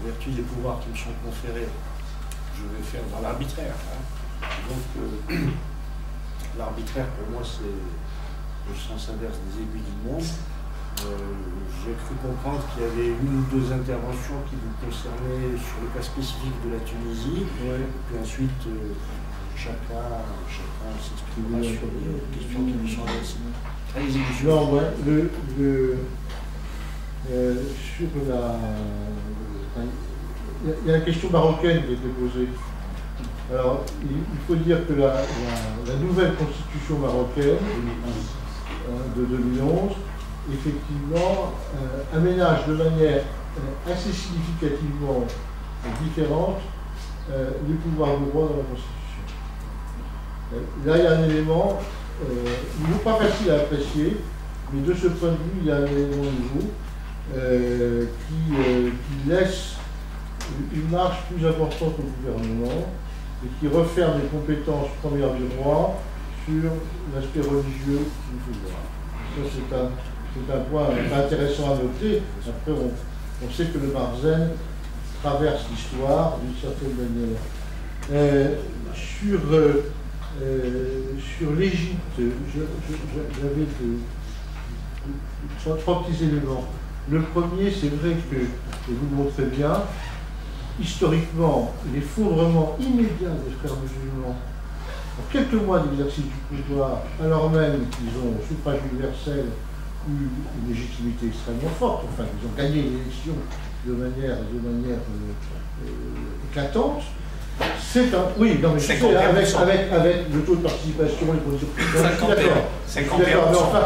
vertu des pouvoirs qui me sont conférés, je vais faire dans l'arbitraire. Hein. Donc, l'arbitraire, pour moi, c'est le sens inverse des aiguilles du monde. J'ai cru comprendre qu'il y avait une ou deux interventions qui vous concernaient sur le cas spécifique de la Tunisie. Ouais. Et puis ensuite, chacun s'exprimera sur les questions qui lui sont adressées. Allez-y, non, ouais, il y a la question marocaine qui a été posée. Alors, il faut dire que la nouvelle constitution marocaine de 2011, effectivement, aménage de manière assez significativement différente les pouvoirs de droit dans la Constitution. Là, il y a un élément, non pas facile à apprécier, mais de ce point de vue, il y a un élément nouveau qui laisse une marge plus importante au gouvernement et qui referme les compétences premières du droit sur l'aspect religieux du pouvoir. Ça, c'est un point intéressant à noter. Après, on sait que le Marzen traverse l'histoire d'une certaine manière. Sur l'Égypte, j'avais trois petits éléments. Le premier, c'est vrai que, et vous le montrez bien, historiquement, l'effondrement immédiat des frères musulmans, en quelques mois d'exercice du pouvoir, alors même qu'ils ont, au suffrage universel, eu une légitimité extrêmement forte, enfin, ils ont gagné l'élection de manière éclatante. C'est un. Oui, non, mais je sais, avec le taux de participation, les conditions. Je suis d'accord, mais enfin,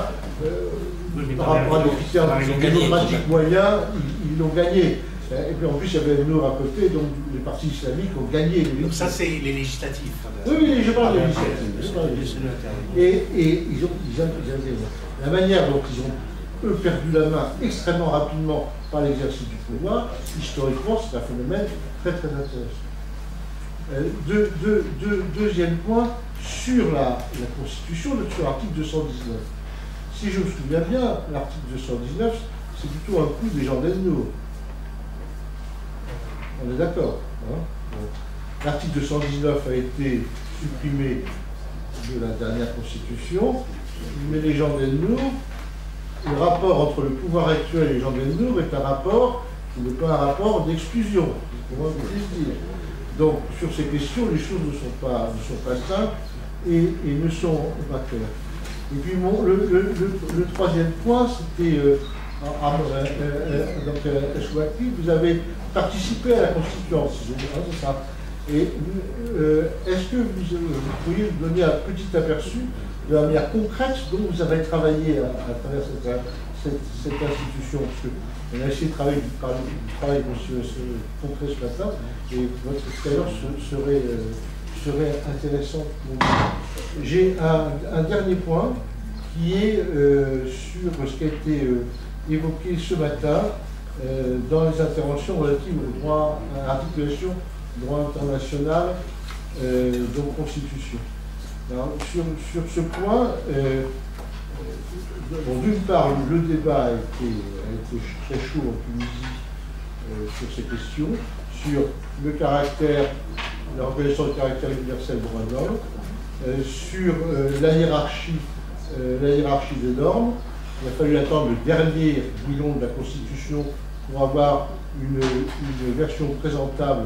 par rapport à des critères démocratiques moyens, ils l'ont gagné. Et puis en plus, il y avait Nour à côté, donc les partis islamiques ont gagné. Donc ça, c'est les législatifs. Oui, je parle des législatifs. Et ils avaient la manière dont ils ont, eux, perdu la main extrêmement rapidement par l'exercice du pouvoir, historiquement, c'est un phénomène très très intéressant. Deuxième point, sur la Constitution, sur l'article 219. Si je me souviens bien, l'article 219, c'est plutôt un coup des gens d'El-Nour. On est d'accord. Hein, l'article 219 a été supprimé de la dernière Constitution, mais les gens d'El-Nour, le rapport entre le pouvoir actuel et les gens d'El-Nour est un rapport qui n'est pas un rapport d'exclusion. Donc, sur ces questions, les choses ne sont pas simples et ne sont pas claires. Et puis, le troisième point, c'était, vous avez participé à la Constituante, c'est ça. Et est-ce que vous pourriez nous donner un petit aperçu de la manière concrète dont vous avez travaillé à travers cette institution? Parce qu'on a essayé de travailler du travail concret ce matin, et votre expérience serait intéressante pour nous. J'ai un dernier point qui est sur ce qui a été évoqué ce matin dans les interventions relatives au droit, à l'articulation droit international, donc Constitution. Alors, sur ce point, d'une part, le débat a été très chaud en Tunisie sur ces questions, sur le caractère, la reconnaissance du caractère universel des droits de l'homme, sur la hiérarchie des normes. Il a fallu attendre le dernier bilan de la Constitution pour avoir une version présentable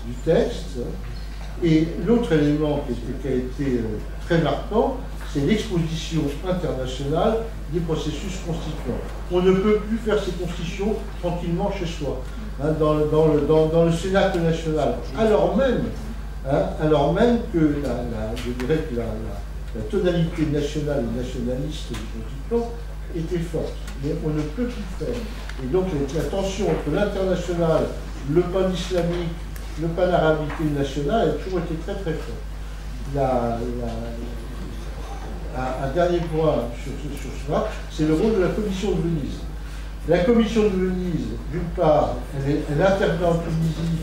du texte. Et l'autre élément qui a été très marquant, c'est l'exposition internationale des processus constituants. On ne peut plus faire ces constitutions tranquillement chez soi, hein, dans le Cénacle national, alors même que je dirais que la tonalité nationale et nationaliste du constituant était forte. Mais on ne peut plus faire. Et donc la tension entre l'international, le pan-islamique, le pan-arabité national a toujours été très très fort. Un dernier point sur cela, c'est le rôle de la Commission de Venise. La Commission de Venise, d'une part, elle intervient en Tunisie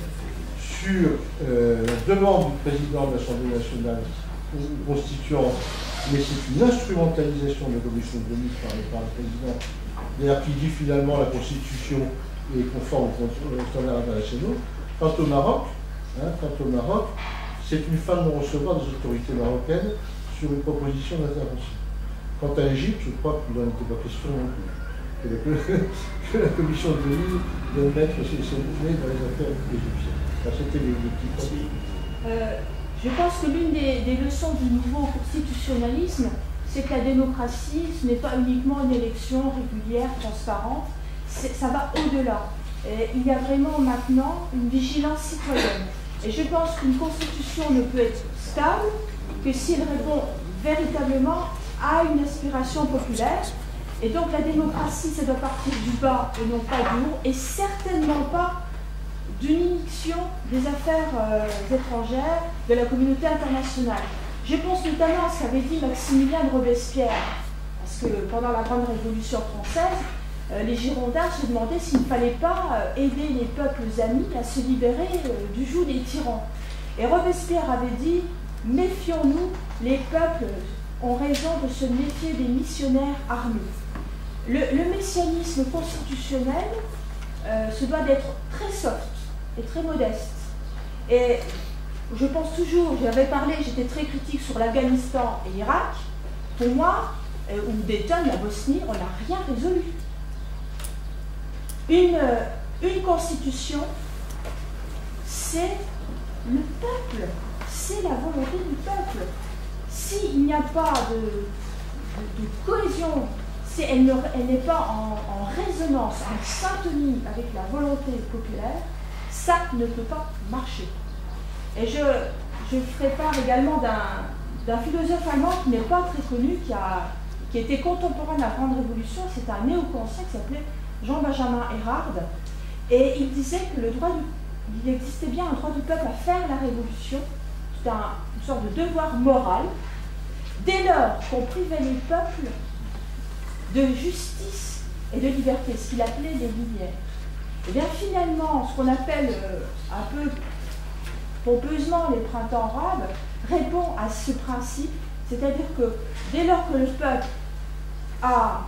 sur la demande du président de l'Assemblée nationale constituante, mais c'est une instrumentalisation de la Commission de Venise par le président, d'ailleurs qui dit finalement la Constitution et conforme aux standards internationaux. Quant au Maroc, c'est une fin de non-recevoir des autorités marocaines sur une proposition d'intervention. Quant à l'Égypte, je crois qu'il n'en était pas question non plus. Que la commission de l'île de mettre ses nez dans les affaires égyptiennes. C'était les petits points. Je pense que l'une des leçons du nouveau constitutionnalisme, c'est que la démocratie, ce n'est pas uniquement une élection régulière, transparente, ça va au-delà. Il y a vraiment maintenant une vigilance citoyenne. Et je pense qu'une constitution ne peut être stable que si elle répond véritablement à une aspiration populaire. Et donc la démocratie, ça doit partir du bas et non pas du haut, et certainement pas d'une immixtion des affaires étrangères de la communauté internationale. Je pense notamment à ce qu'avait dit Maximilien de Robespierre, parce que pendant la Grande Révolution française, les Girondins se demandaient s'il ne fallait pas aider les peuples amis à se libérer du joug des tyrans. Et Robespierre avait dit « Méfions-nous, les peuples ont raison de se méfier des missionnaires armés ». Le messianisme constitutionnel se doit d'être très soft et très modeste. Et je pense toujours, j'avais parlé, j'étais très critique sur l'Afghanistan et l'Irak. Pour moi, ou Dayton, la Bosnie, on n'a rien résolu. Une constitution, c'est le peuple, c'est la volonté du peuple. S'il n'y a pas de cohésion, si elle n'est pas en résonance, en syntonie avec la volonté populaire, ça ne peut pas marcher. Et je ferai part également d'un philosophe allemand qui n'est pas très connu, qui était contemporain de la Grande Révolution, c'est un néo-conscient qui s'appelait Jean-Benjamin Erhard, et il disait que il existait bien un droit du peuple à faire la révolution, c'est une sorte de devoir moral, dès lors qu'on privait les peuples de justice et de liberté, ce qu'il appelait les lumières. Et bien finalement, ce qu'on appelle un peu pompeusement les printemps arabes répond à ce principe, c'est-à-dire que dès lors que le peuple a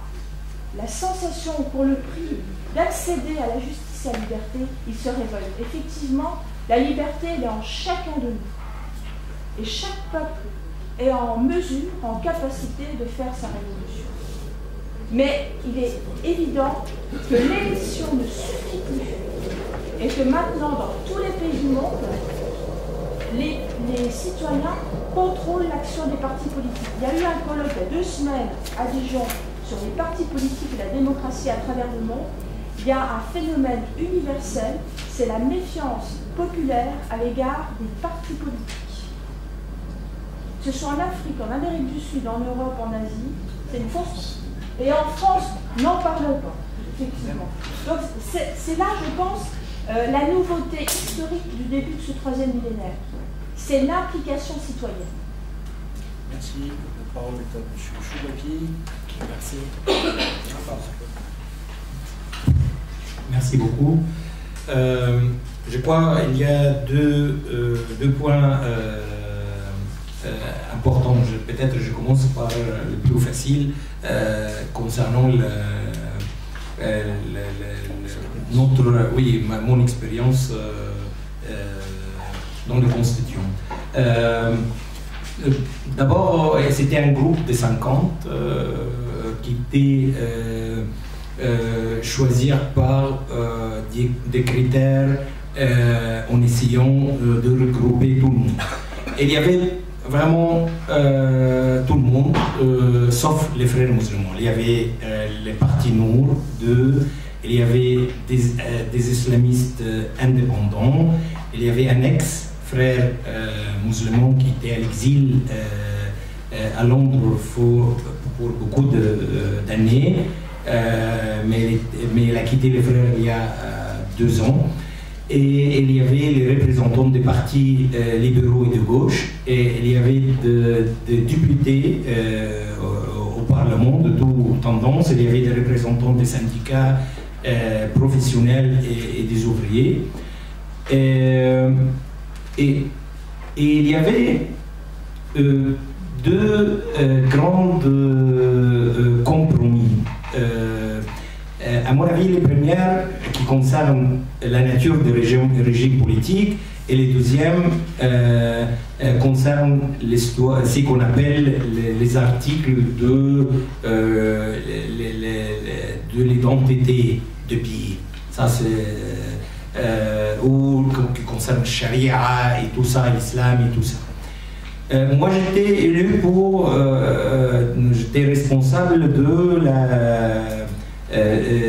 la sensation pour le prix d'accéder à la justice et à la liberté, il se révolte. Effectivement, la liberté, elle est en chacun de nous. Et chaque peuple est en mesure, en capacité de faire sa révolution. Mais il est évident que l'élection ne suffit plus et que maintenant, dans tous les pays du monde, les citoyens contrôlent l'action des partis politiques. Il y a eu un colloque il y a 2 semaines à Dijon sur les partis politiques et la démocratie à travers le monde. Il y a un phénomène universel, c'est la méfiance populaire à l'égard des partis politiques. Que ce soit en Afrique, en Amérique du Sud, en Europe, en Asie, c'est une constante. Et en France, n'en parlons pas, effectivement. Donc c'est là, je pense, la nouveauté historique du début de ce 3e millénaire. C'est l'implication citoyenne. Merci. La parole est à M. Choubapi. Merci. Merci beaucoup. Je crois qu'il y a deux points importants. Peut-être je commence par le plus facile concernant mon expérience dans le constituant. D'abord, c'était un groupe de 50 qui était choisi par des critères en essayant de regrouper tout le monde. Et il y avait vraiment tout le monde, sauf les frères musulmans. Il y avait les partis Nour, il y avait des islamistes indépendants, il y avait un ex-frère musulman qui était à l'exil à Londres pour beaucoup d'années, mais il a quitté les frères il y a 2 ans. Et il y avait les représentants des partis libéraux et de gauche, et il y avait des députés au Parlement de toutes tendances, il y avait des représentants des syndicats professionnels et des ouvriers. Et il y avait 2 grands compromis. À mon avis, les premières qui concerne la nature du régime politique, et le deuxième concerne ce qu'on appelle les articles de l'identité du pays. Ça, c'est ou qui concerne Sharia et tout ça, l'islam et tout ça. Moi, j'étais élu pour, j'étais responsable de la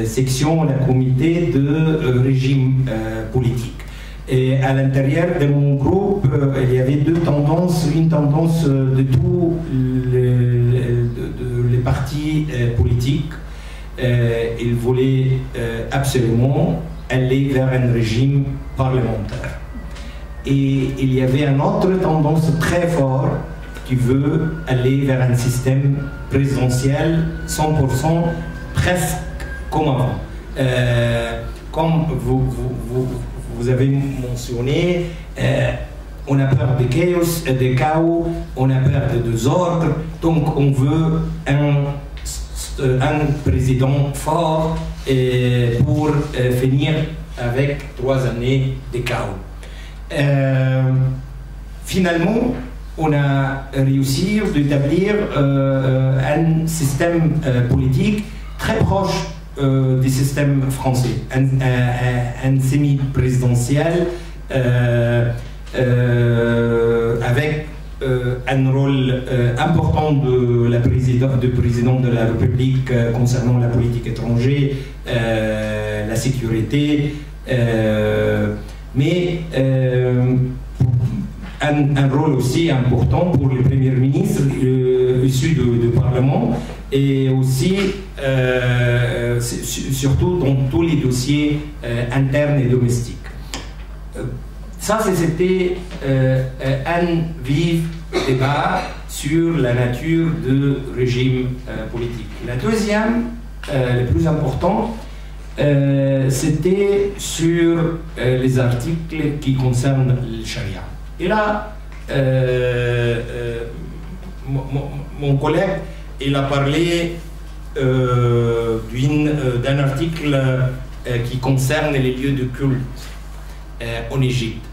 section, la comité de régime politique. Et à l'intérieur de mon groupe, il y avait deux tendances. Une tendance de tous les partis politiques. Ils voulaient absolument aller vers un régime parlementaire. Et il y avait une autre tendance très forte qui veut aller vers un système présidentiel 100%, presque comme avant. Comme vous avez mentionné, on a peur de chaos, on a peur de désordre, donc on veut un président fort pour finir avec 3 années de chaos. Finalement, on a réussi d'établir un système politique très proche du système français, un semi-présidentiel avec un rôle important du président de la République concernant la politique étrangère, la sécurité, mais un rôle aussi important pour le Premier ministre issu du Parlement et aussi surtout dans tous les dossiers internes et domestiques. Ça, c'était un vif débat sur la nature du régime politique. La deuxième, le plus important, c'était sur les articles qui concernent le charia. Et là, mon collègue, il a parlé d'un article qui concerne les lieux de culte en Égypte.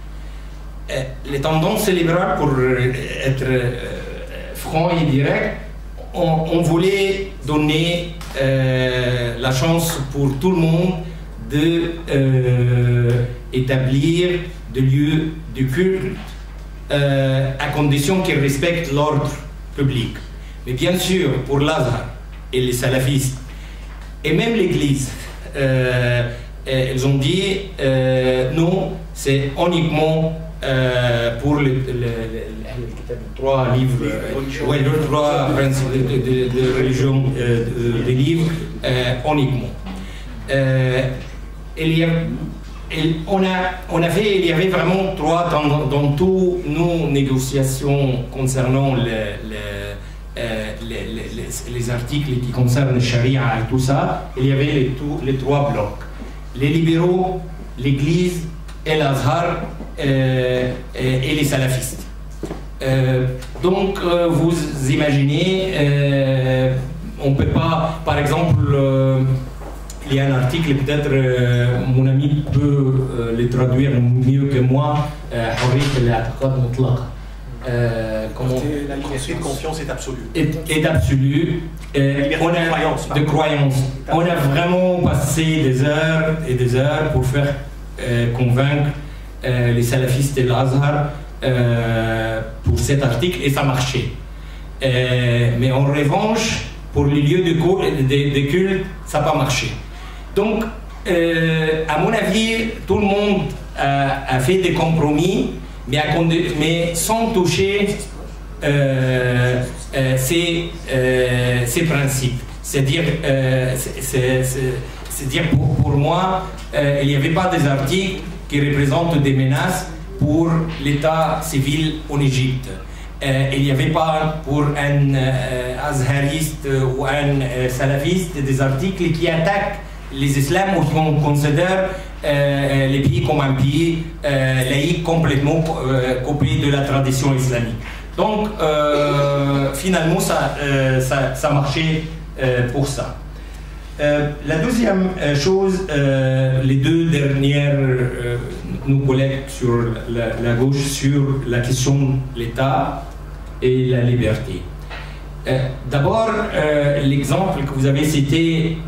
Les tendances libérales, pour être franc et direct, on voulait donner la chance pour tout le monde d'établir des lieux de culte à condition qu'ils respectent l'ordre public. Mais bien sûr, pour l'Azhar et les salafistes, et même l'Église, ils ont dit non, c'est uniquement pour les 3 livres, les 3 principes de religion, des livres, uniquement. On a fait, il y avait vraiment 3 dans toutes nos négociations concernant les articles qui concernent le charia et tout ça, il y avait les 3 blocs. Les libéraux, l'Église et l'Azhar et les salafistes. Donc vous imaginez, on ne peut pas, par exemple, il y a un article, peut-être mon ami peut le traduire mieux que moi, la liberté de confiance est absolue. Est absolue. De croyance. On a vraiment passé des heures et des heures pour faire convaincre les salafistes et l'Azhar pour cet article, et ça marchait. Mais en revanche, pour les lieux de culte, ça n'a pas marché. Donc, à mon avis, tout le monde a fait des compromis, mais sans toucher ces principes. C'est-à-dire, pour moi, il n'y avait pas des articles qui représentent des menaces pour l'état civil en Égypte. Il n'y avait pas pour un azhariste ou un salafiste des articles qui attaquent les islams ou qu'on considère les pays comme un pays laïque complètement coupé de la tradition islamique. Donc finalement ça marchait pour ça. La deuxième chose, les deux dernières, nos collègues sur la gauche, sur la question de l'État et la liberté. D'abord, l'exemple que vous avez cité,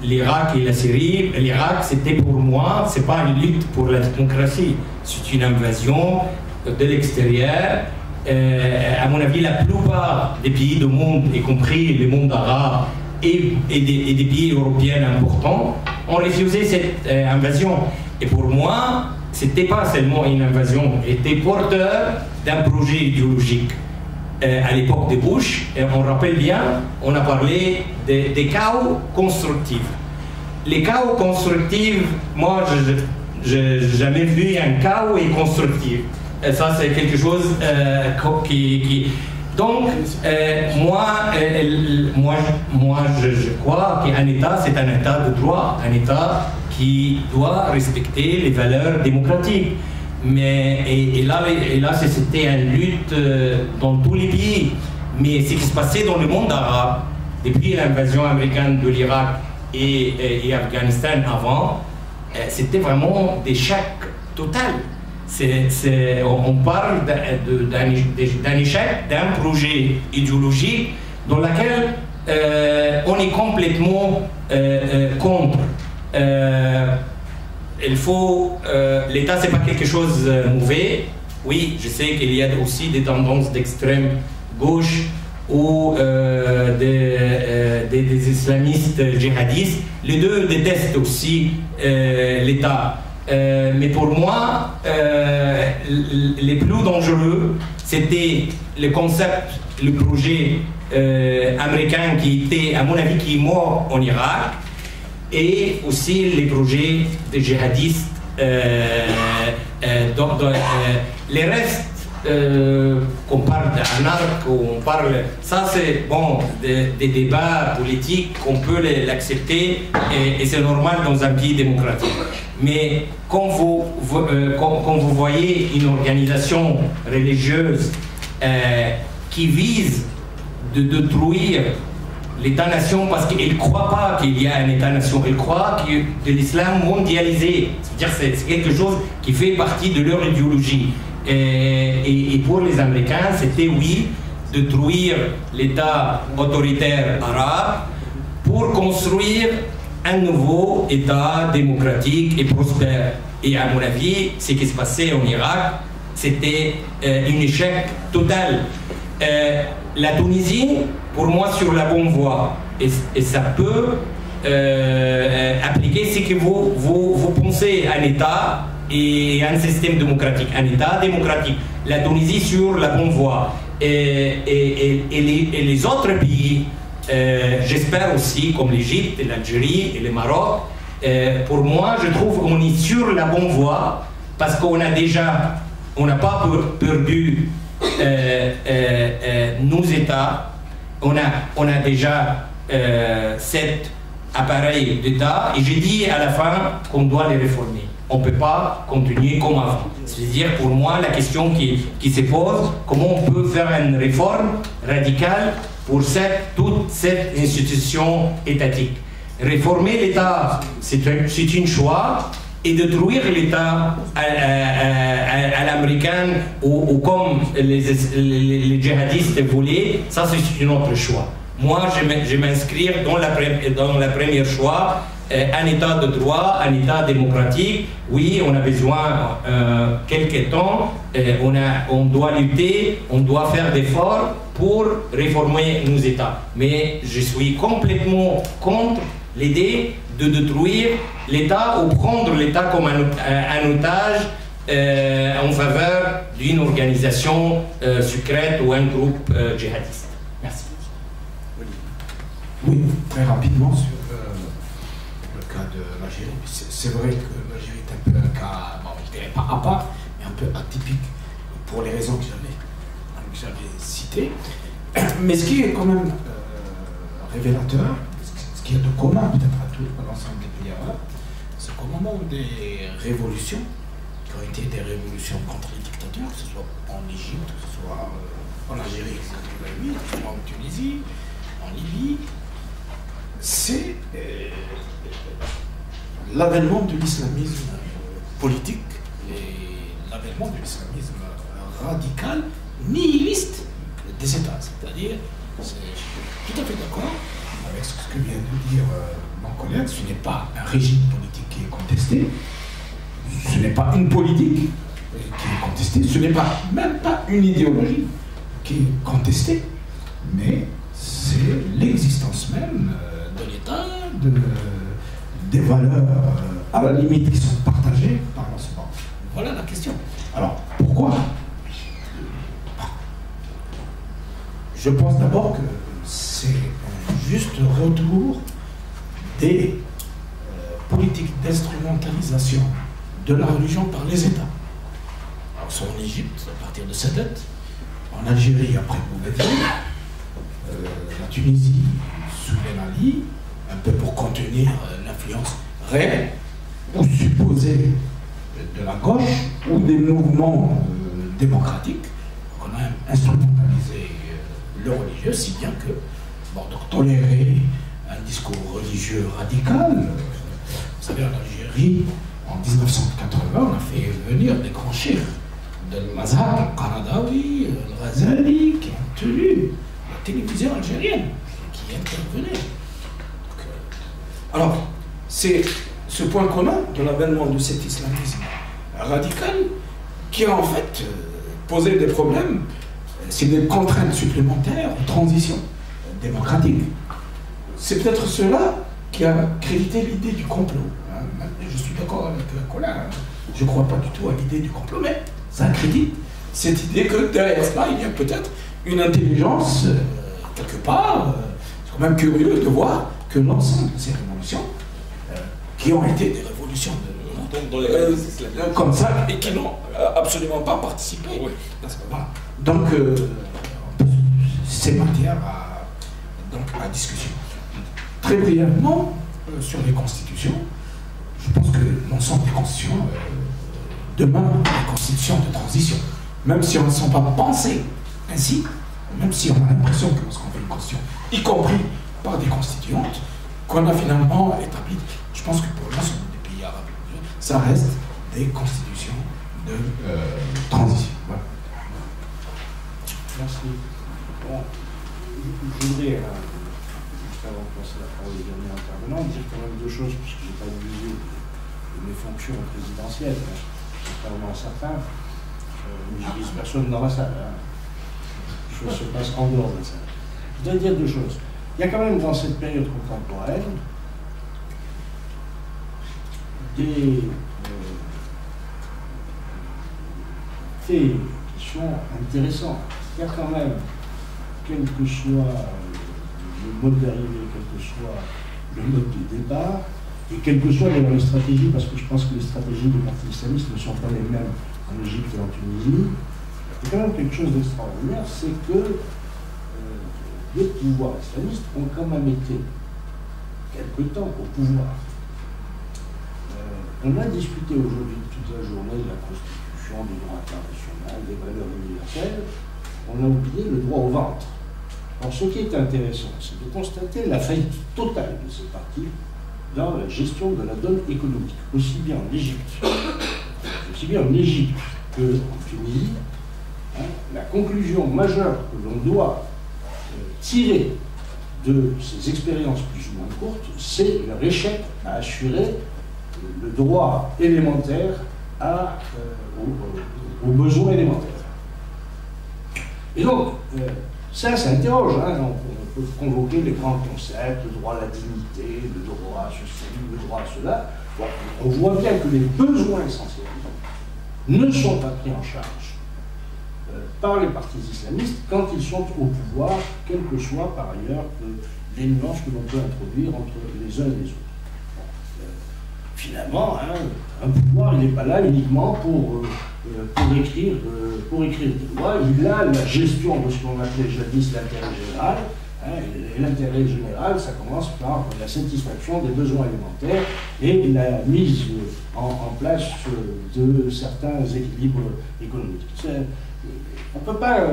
l'Irak et la Syrie. L'Irak, c'était pour moi, c'est pas une lutte pour la démocratie, c'est une invasion de l'extérieur. À mon avis, la plupart des pays du monde, y compris le monde arabe et des pays européens importants, ont refusé cette invasion. Et pour moi, c'était pas seulement une invasion, était porteur d'un projet idéologique. À l'époque de Bush, et on rappelle bien, on a parlé des chaos constructifs. Les chaos constructifs, moi, je n'ai jamais vu un chaos et constructif. Et ça, c'est quelque chose qui... Donc, moi, je crois qu'un État, c'est un État de droit, un État qui doit respecter les valeurs démocratiques. Mais, et là c'était une lutte dans tous les pays. Mais ce qui se passait dans le monde arabe, depuis l'invasion américaine de l'Irak et Afghanistan avant, c'était vraiment d'échec total. On parle d'un échec, d'un projet idéologique dans lequel on est complètement contre. Il faut, l'État, c'est pas quelque chose de mauvais. Oui, je sais qu'il y a aussi des tendances d'extrême gauche ou des islamistes djihadistes. Les deux détestent aussi l'État. Mais pour moi, les plus dangereux, c'était le concept, le projet américain qui était, à mon avis, qui est mort en Irak, et aussi les projets des djihadistes. Les restes, qu'on parle d'arnaque, on parle, ça c'est bon, des débats politiques, qu'on peut l'accepter, et c'est normal dans un pays démocratique. Mais quand vous voyez une organisation religieuse qui vise de détruire l'État-nation parce qu'il ne croit pas qu'il y a un État-nation, il croit que de l'islam mondialisé, c'est-à-dire c'est quelque chose qui fait partie de leur idéologie. Et pour les Américains, c'était oui, détruire l'État autoritaire arabe pour construire un nouveau État démocratique et prospère. Et à mon avis, ce qui se passait en Irak, c'était un échec total. La Tunisie, pour moi, sur la bonne voie. Et ça peut appliquer ce que vous pensez à un État et un système démocratique. Un État démocratique. La Tunisie sur la bonne voie. Et les autres pays, j'espère aussi, comme l'Égypte, l'Algérie et le Maroc, pour moi, je trouve qu'on est sur la bonne voie parce qu'on a déjà, on n'a pas perdu nos États, on a déjà 7 appareils d'État, et j'ai dit à la fin qu'on doit les réformer. On ne peut pas continuer comme avant. C'est-à-dire, pour moi, la question qui se pose, comment on peut faire une réforme radicale pour toute cette institution étatique. Réformer l'État, c'est un choix, et détruire l'État à l'américaine ou comme les djihadistes voulaient, ça c'est un autre choix. Moi, je m'inscrire dans la première choix, un État de droit, un État démocratique. Oui, on a besoin quelques temps, on doit lutter, on doit faire des efforts pour réformer nos États. Mais je suis complètement contre l'idée de détruire l'État ou prendre l'État comme un otage en faveur d'une organisation secrète ou un groupe djihadiste. Merci. Oui, très rapidement sur le cas de l'Algérie. C'est vrai que l'Algérie est un peu un cas, bon, je dirais pas à part, mais un peu atypique pour les raisons que j'avais citées. Mais ce qui est quand même révélateur, ce qu'il y a de commun peut-être à l'ensemble des pays arabes, c'est qu'au moment des révolutions, qui ont été des révolutions contre les dictateurs, que ce soit en Égypte, que ce soit en Algérie, que ce soit en Tunisie, en Libye, c'est l'avènement de l'islamisme politique et l'avènement de l'islamisme radical, nihiliste des États. C'est-à-dire, je suis tout à fait d'accord avec ce que vient de dire mon collègue, ce n'est pas un régime politique qui est contesté, ce n'est pas une politique qui est contestée, ce n'est pas, même pas une idéologie qui est contestée, mais c'est l'existence même de l'État, des valeurs à la limite qui sont partagées par l'ensemble. Voilà la question. Alors, pourquoi? Je pense d'abord que c'est un juste retour des politiques d'instrumentalisation de la religion par les États. Alors, soit en Égypte, à partir de Sadat, en Algérie, après Boumediene, la Tunisie sous Ben Ali, un peu pour contenir l'influence réelle ou supposée de la gauche ou des mouvements démocratiques. On a instrumentalisé le religieux, si bien que, bon, donc tolérer un discours religieux radical, vous savez, en Algérie, en 1980, on a fait venir des grands chefs de Mazhar, Qaradawi, Al-Ghazali, qui ont tenu la télévision algérienne, qui intervenaient. Alors, c'est ce point commun de l'avènement de cet islamisme radical qui a en fait posé des problèmes, c'est des contraintes supplémentaires aux transitions démocratiques. C'est peut-être cela qui a crédité l'idée du complot. Je suis d'accord avec Colin, je ne crois pas du tout à l'idée du complot, mais ça accrédite cette idée que derrière cela, il y a peut-être une intelligence quelque part. C'est quand même curieux de voir que l'ensemble de ces révolutions, qui ont été des révolutions comme ça, et qui n'ont absolument pas participé. Oui. Voilà. Donc, c'est matière à discussion. Très brièvement, sur les constitutions, je pense que l'ensemble des constitutions, demain, les constitutions de transition, même si elles ne sont pas pensées ainsi, même si on a l'impression que lorsqu'on fait une constitution, y compris par des constituantes, qu'on a finalement établi, je pense que pour l'ensemble des pays arabes, ça reste des constitutions de transition. Voilà. Merci. Bon, je voudrais, juste avant de passer la parole au dernier intervenant, dire quand même deux choses, puisque je n'ai pas oublié de mes fonctions présidentielles. C'est vraiment certain. Mais je vise personne dans la salle. Les choses se passent en dehors de la salle. Je voudrais dire deux choses. Il y a quand même dans cette période contemporaine des faits qui sont intéressants. Il y a quand même, quel que soit le mode d'arrivée, quel que soit le mode de départ, et quelle que soit d'ailleurs les stratégies, parce que je pense que les stratégies des partis islamistes ne sont pas les mêmes en Égypte et en Tunisie, il y a quand même quelque chose d'extraordinaire, c'est que les pouvoirs islamistes ont quand même été quelque temps au pouvoir. On a discuté aujourd'hui toute la journée de la Constitution, du droit international, des valeurs universelles. On a oublié le droit au ventre. Alors ce qui est intéressant, c'est de constater la faillite totale de ces partis dans la gestion de la donne économique, aussi bien en Égypte qu'en Tunisie. La conclusion majeure que l'on doit tirer de ces expériences plus ou moins courtes, c'est leur échec à assurer le droit élémentaire aux besoins élémentaires. Et donc, ça interroge. On peut convoquer les grands concepts, le droit à la dignité, le droit à ceci, le droit à cela. Bon, on voit bien que les besoins essentiels ne sont pas pris en charge par les partis islamistes quand ils sont au pouvoir, quelles que soient par ailleurs les nuances que l'on peut introduire entre les uns et les autres. Finalement, un pouvoir, il n'est pas là uniquement pour écrire des lois. Il a la gestion de ce qu'on appelait jadis l'intérêt général. Et l'intérêt général, ça commence par la satisfaction des besoins élémentaires et la mise en place de certains équilibres économiques. On ne peut pas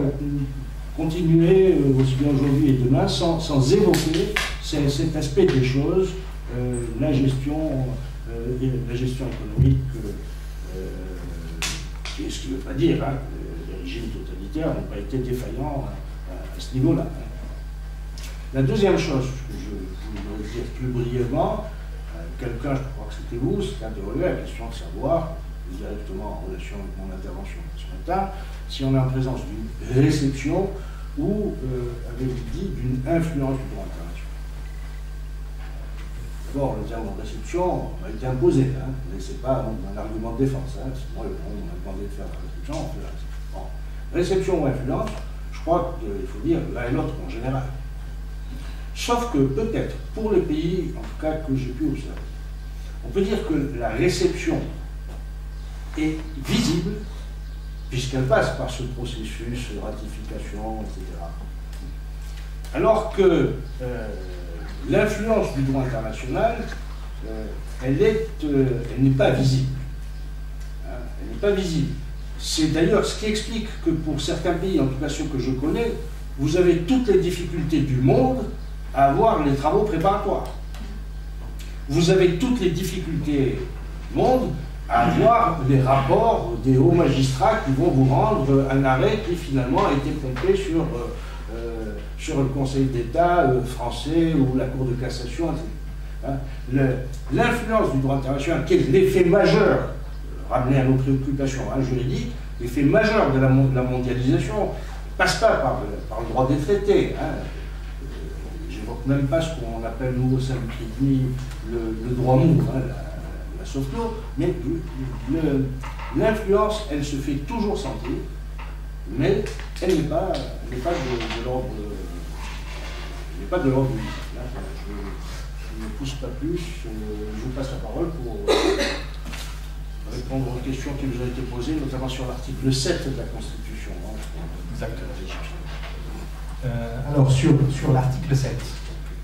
continuer aussi bien aujourd'hui et demain sans évoquer cet aspect des choses, la gestion économique, ce qui ne veut pas dire que les régimes totalitaires n'ont pas été défaillants à ce niveau-là. La deuxième chose que je voudrais dire plus brièvement, quelqu'un, je crois que c'était vous, c'est interrogé la question de savoir, directement en relation avec mon intervention ce matin, si on est en présence d'une réception ou, avez-vous dit, d'une influence du droit international. D'abord, le terme de réception a été imposé, mais ce n'est pas un argument de défense. Moi, on m'a demandé de faire la réception, on fait la réception. Bon. Réception ou influence, je crois qu'il faut dire l'un et l'autre en général. Sauf que peut-être, pour les pays, en tout cas que j'ai pu observer, on peut dire que la réception est visible, puisqu'elle passe par ce processus de ratification, etc. Alors que l'influence du droit international, elle n'est pas visible. Elle n'est pas visible. C'est d'ailleurs ce qui explique que pour certains pays, en tout cas ceux que je connais, vous avez toutes les difficultés du monde à avoir les travaux préparatoires. Vous avez toutes les difficultés du monde à avoir les rapports des hauts magistrats qui vont vous rendre un arrêt qui finalement a été pompé sur le Conseil d'État français ou la Cour de cassation, etc. L'influence du droit international, qui est l'effet majeur, ramené à nos préoccupations juridiques, l'effet majeur de la mondialisation, ne passe pas par le droit des traités. J'évoque même pas ce qu'on appelle nous au sein du CRIDMI le droit mou, la soft law, mais l'influence, elle se fait toujours sentir, mais elle n'est pas de l'ordre du visible. Je ne pousse pas plus, je vous passe la parole pour répondre aux questions qui nous ont été posées, notamment sur l'article 7 de la Constitution. Exactement. Alors, sur l'article 7,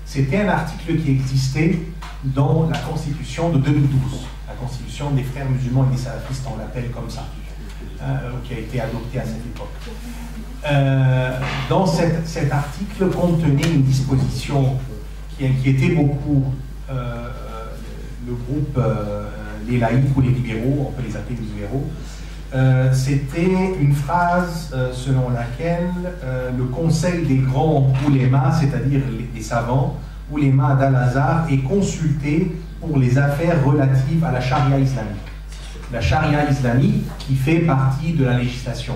c'était un article qui existait dans la Constitution de 2012, la Constitution des frères musulmans et des salafistes, on l'appelle comme ça, qui a été adoptée à cette époque. Dans cet article contenait une disposition qui inquiétait beaucoup le groupe, les laïcs ou les libéraux, on peut les appeler les libéraux. C'était une phrase selon laquelle le conseil des grands oulémas, c'est-à-dire les savants, oulémas d'Al-Azhar, est consulté pour les affaires relatives à la charia islamique. La charia islamique qui fait partie de la législation.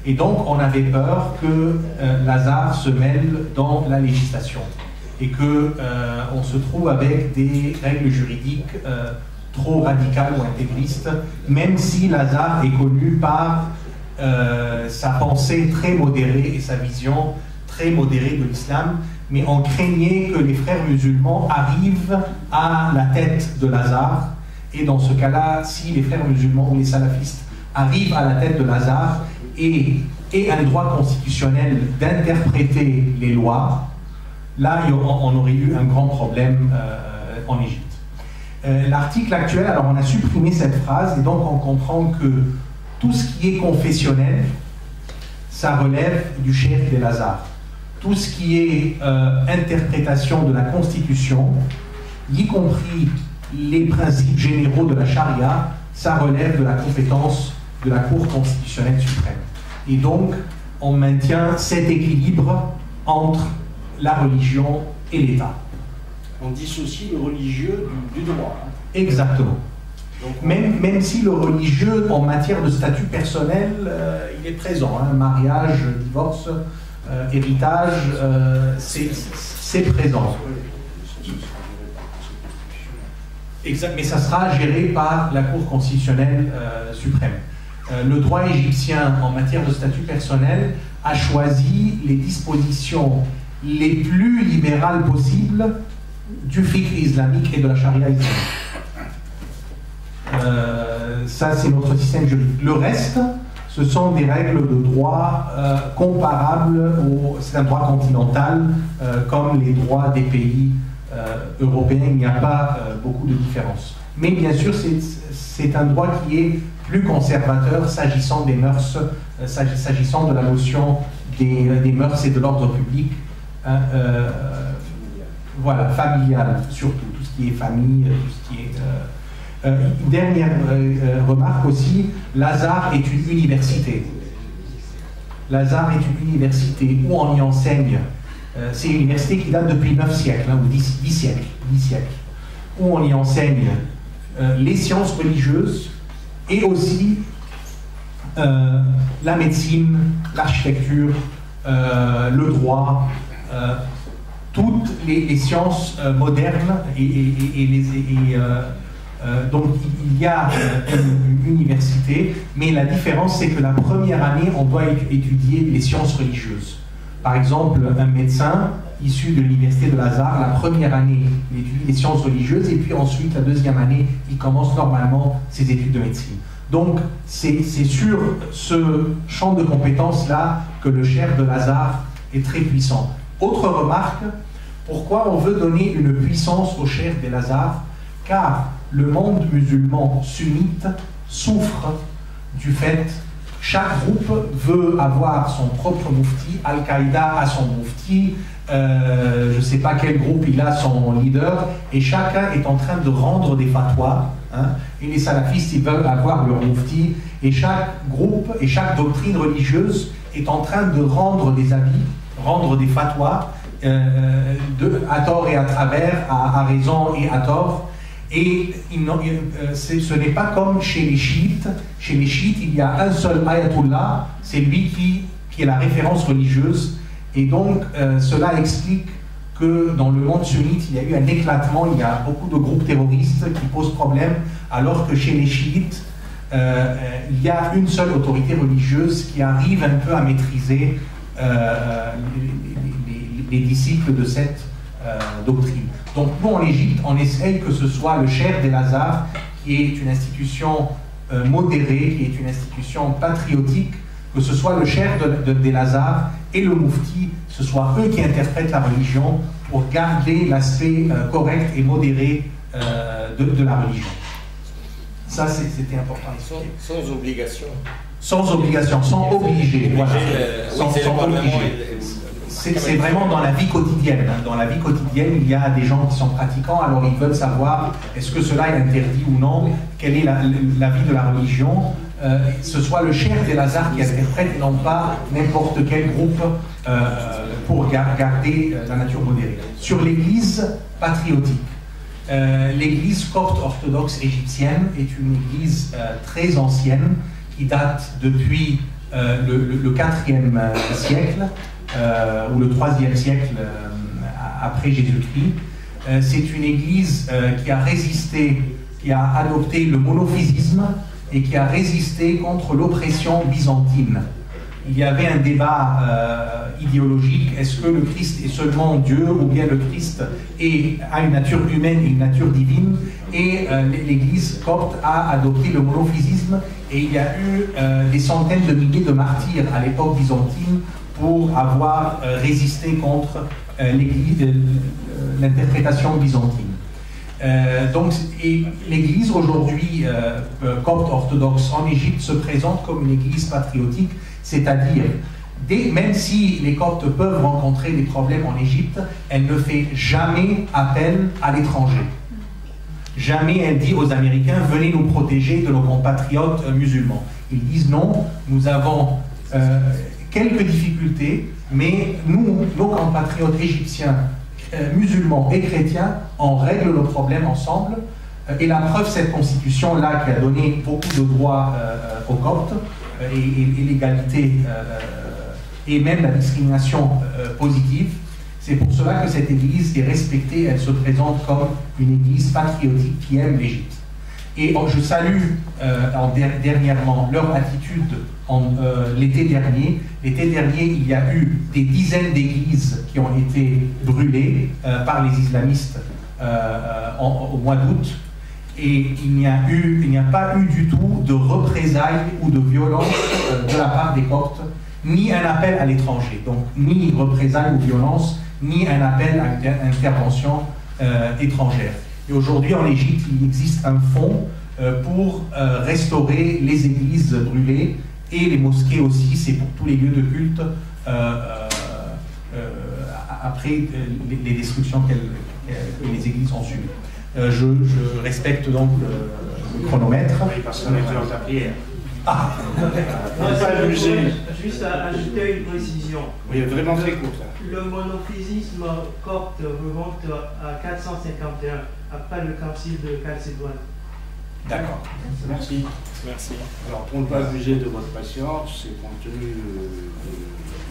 Et donc on avait peur que l'Azhar se mêle dans la législation et qu'on se trouve avec des règles juridiques trop radicales ou intégristes, même si l'Azhar est connu par sa pensée très modérée et sa vision très modérée de l'islam, mais on craignait que les frères musulmans arrivent à la tête de l'Azhar, et dans ce cas-là, si les frères musulmans ou les salafistes arrivent à la tête de l'Azhar et un droit constitutionnel d'interpréter les lois, là on aurait eu un grand problème en Égypte. L'article actuel, alors on a supprimé cette phrase et donc on comprend que tout ce qui est confessionnel, ça relève du cheikh de l'Azhar. Tout ce qui est interprétation de la Constitution, y compris les principes généraux de la charia, ça relève de la compétence de la Cour constitutionnelle suprême. Et donc, on maintient cet équilibre entre la religion et l'État. On dissocie le religieux du droit. Exactement. Donc, même si le religieux, en matière de statut personnel, il est présent. Mariage, divorce, héritage, c'est présent. Exact, mais ça sera géré par la Cour constitutionnelle suprême. Le droit égyptien en matière de statut personnel a choisi les dispositions les plus libérales possibles du fiqh islamique et de la charia islamique. Ça, c'est notre système juridique. Le reste, ce sont des règles de droit comparables c'est un droit continental, comme les droits des pays européens. Il n'y a pas beaucoup de différence. Mais bien sûr, c'est un droit qui est plus conservateur s'agissant des mœurs, s'agissant de la notion des mœurs et de l'ordre public, voilà, familial surtout, tout ce qui est famille, tout ce qui est... Une dernière remarque aussi, Lazare est une université. Lazare est une université où on y enseigne. C'est une université qui date depuis 9 siècles, ou 10 siècles, où on y enseigne les sciences religieuses et aussi la médecine, l'architecture, le droit, toutes les sciences modernes donc il y a une université, mais la différence c'est que la première année on doit étudier les sciences religieuses. Par exemple, un médecin issu de l'université de Lazare, la première année il étudie les sciences religieuses et puis ensuite la deuxième année il commence normalement ses études de médecine. Donc c'est sur ce champ de compétences là que le Cher de Lazare est très puissant. Autre remarque, pourquoi on veut donner une puissance au Cher de Lazare? Car le monde musulman sunnite souffre du fait chaque groupe veut avoir son propre moufti, Al-Qaïda a son moufti, je ne sais pas quel groupe il a son leader, et chacun est en train de rendre des fatwas, hein, et les salafistes ils veulent avoir leur moufti, et chaque groupe et chaque doctrine religieuse est en train de rendre des avis, rendre des fatwas, à tort et à travers, à raison et à tort. Et ce n'est pas comme chez les chiites. Chez les chiites, il y a un seul ayatollah, c'est lui qui est la référence religieuse. Et donc, cela explique que dans le monde sunnite, il y a eu un éclatement, il y a beaucoup de groupes terroristes qui posent problème, alors que chez les chiites, il y a une seule autorité religieuse qui arrive un peu à maîtriser les disciples de cette doctrine. Donc nous en Égypte, on essaye que ce soit le Cher des Lazare, qui est une institution modérée, qui est une institution patriotique, que ce soit le Cher des Lazare et le Moufti, ce soit eux qui interprètent la religion pour garder l'aspect correct et modéré de la religion. Ça, c'était important. Sans obligation. Sans obligation, sans obliger. Voilà. Sans obliger. C'est vraiment dans la vie quotidienne. Hein. Dans la vie quotidienne, il y a des gens qui sont pratiquants, alors ils veulent savoir est-ce que cela est interdit ou non, quelle est la vie de la religion. Ce soit le Cher des Lazare qui interprète et non pas n'importe quel groupe pour garder la nature modérée. Sur l'Église patriotique. L'Église copte orthodoxe égyptienne est une église très ancienne qui date depuis le 4e siècle. Ou le 3e siècle après Jésus-Christ. C'est une église qui a résisté, qui a adopté le monophysisme et qui a résisté contre l'oppression byzantine. Il y avait un débat idéologique, est-ce que le Christ est seulement Dieu ou bien le Christ a une nature humaine et une nature divine, et l'église copte a adopté le monophysisme et il y a eu des centaines de milliers de martyrs à l'époque byzantine pour avoir résisté contre l'interprétation byzantine. Donc, l'Église aujourd'hui, copte orthodoxe en Égypte, se présente comme une Église patriotique, c'est-à-dire, même si les coptes peuvent rencontrer des problèmes en Égypte, elle ne fait jamais appel à l'étranger. Jamais elle dit aux Américains, venez nous protéger de nos compatriotes musulmans. Ils disent non, nous avons quelques difficultés, mais nous, nos compatriotes égyptiens, musulmans et chrétiens, on règle nos problèmes ensemble. Et la preuve, cette constitution-là qui a donné beaucoup de droits aux Coptes, et l'égalité, et même la discrimination positive, c'est pour cela que cette église est respectée, elle se présente comme une église patriotique qui aime l'Égypte. Et je salue dernièrement leur attitude l'été dernier. L'été dernier, il y a eu des dizaines d'églises qui ont été brûlées par les islamistes au mois d'août. Et il n'y a pas eu du tout de représailles ou de violence de la part des Coptes, ni un appel à l'étranger. Donc, ni représailles ou violence, ni un appel à intervention étrangère. Et aujourd'hui, en Égypte, il existe un fonds pour restaurer les églises brûlées et les mosquées aussi, c'est pour tous les lieux de culte après les destructions que les églises ont subies. Je respecte donc le chronomètre. Oui, parce qu'on est dans la prière. Ah. Juste à ajouter une précision. Oui, vraiment très court. Le monophysisme copte remonte à 451, après le concile de Chalcédoine. D'accord. Merci. Merci. Alors, pour ne pas abuser de votre patience, et compte tenu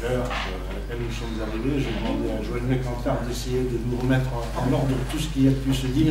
de l'heure à laquelle nous sommes arrivés, j'ai demandé à Joël Mécantard d'essayer de nous remettre en ordre tout ce qui a pu se dire.